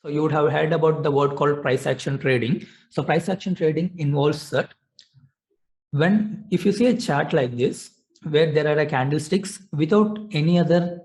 So you would have heard about the word called price action trading. So price action trading involves that if you see a chart like this, where there are candlesticks without any other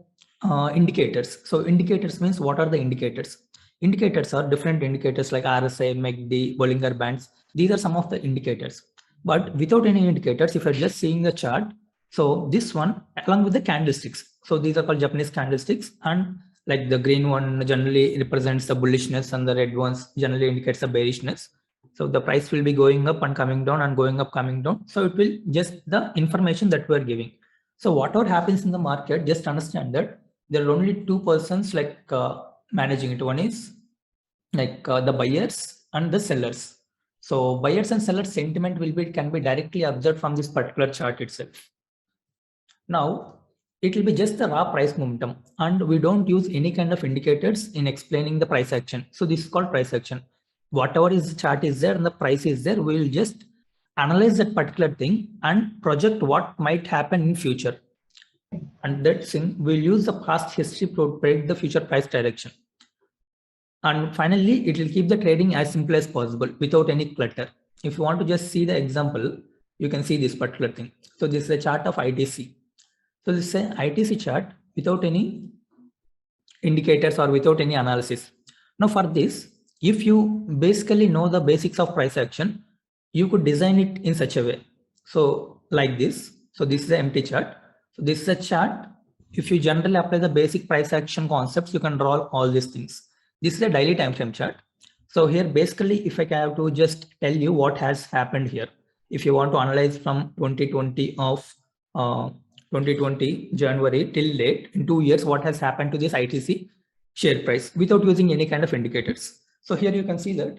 indicators. So indicators means what are the indicators? Indicators are different indicators like RSI, MACD, Bollinger Bands. These are some of the indicators. But without any indicators, if you're just seeing the chart, so this one along with the candlesticks. So these are called Japanese candlesticks, and like the green one generally represents the bullishness and the red ones generally indicates the bearishness. So the price will be going up and coming down and going up, coming down. So it will just the information that we're giving. So whatever happens in the market, just understand that there are only two persons like managing it. One is like the buyers and the sellers. So buyers and sellers sentiment can be directly observed from this particular chart itself. Now it will be just the raw price momentum, and we don't use any kind of indicators in explaining the price action. So this is called price action. Whatever is the chart is there and the price is there, we will just analyze that particular thing and project what might happen in future. And that thing we'll use the past history to predict the future price direction. And finally, it will keep the trading as simple as possible without any clutter. If you want to just see the example, you can see this particular thing. So this is a chart of ITC. So this is an ITC chart without any indicators or without any analysis. Now for this, if you basically know the basics of price action, you could design it in such a way. So like this. So this is an empty chart. So this is a chart. If you generally apply the basic price action concepts, you can draw all these things. This is a daily time frame chart. So here basically, if I have to just tell you what has happened here, if you want to analyze from 2020 January till date in 2 years, what has happened to this ITC share price without using any kind of indicators. So here you can see that.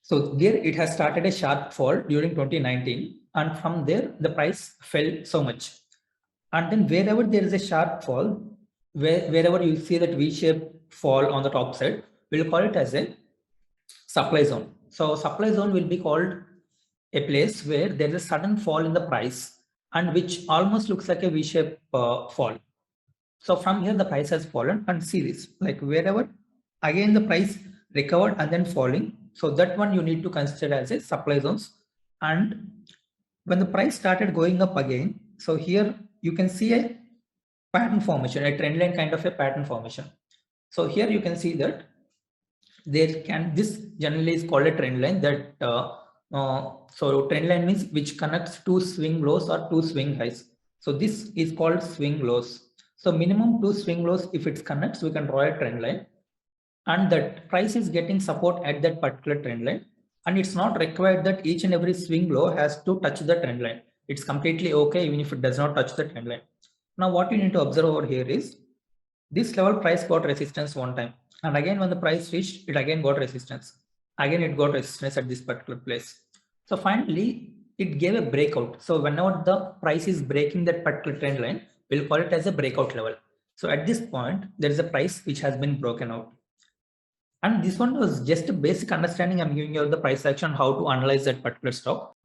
So there it has started a sharp fall during 2019, and from there the price fell so much. And then wherever there is a sharp fall, wherever you see that V-shaped fall on the top side, we'll call it as a supply zone. So supply zone will be called a place where there is a sudden fall in the price and which almost looks like a V-shaped fall. So from here the price has fallen, and see this, like wherever again the price recovered and then falling. So that one you need to consider as a supply zones. And when the price started going up again, so here you can see a pattern formation, a trend line kind of a pattern formation. So here you can see that this generally is called a trend line that so trend line means which connects two swing lows or two swing highs. So this is called swing lows. So minimum two swing lows, if it connects, we can draw a trend line, and that price is getting support at that particular trend line. And it's not required that each and every swing low has to touch the trend line. It's completely okay even if it does not touch the trend line. Now what you need to observe over here is this level price got resistance one time, and again when the price reached, it again got resistance. Again it got resistance at this particular place. So finally it gave a breakout. So whenever the price is breaking that particular trend line, we'll call it as a breakout level. So at this point there is a price which has been broken out. And this one was just a basic understanding I'm giving you of the price action, how to analyze that particular stock.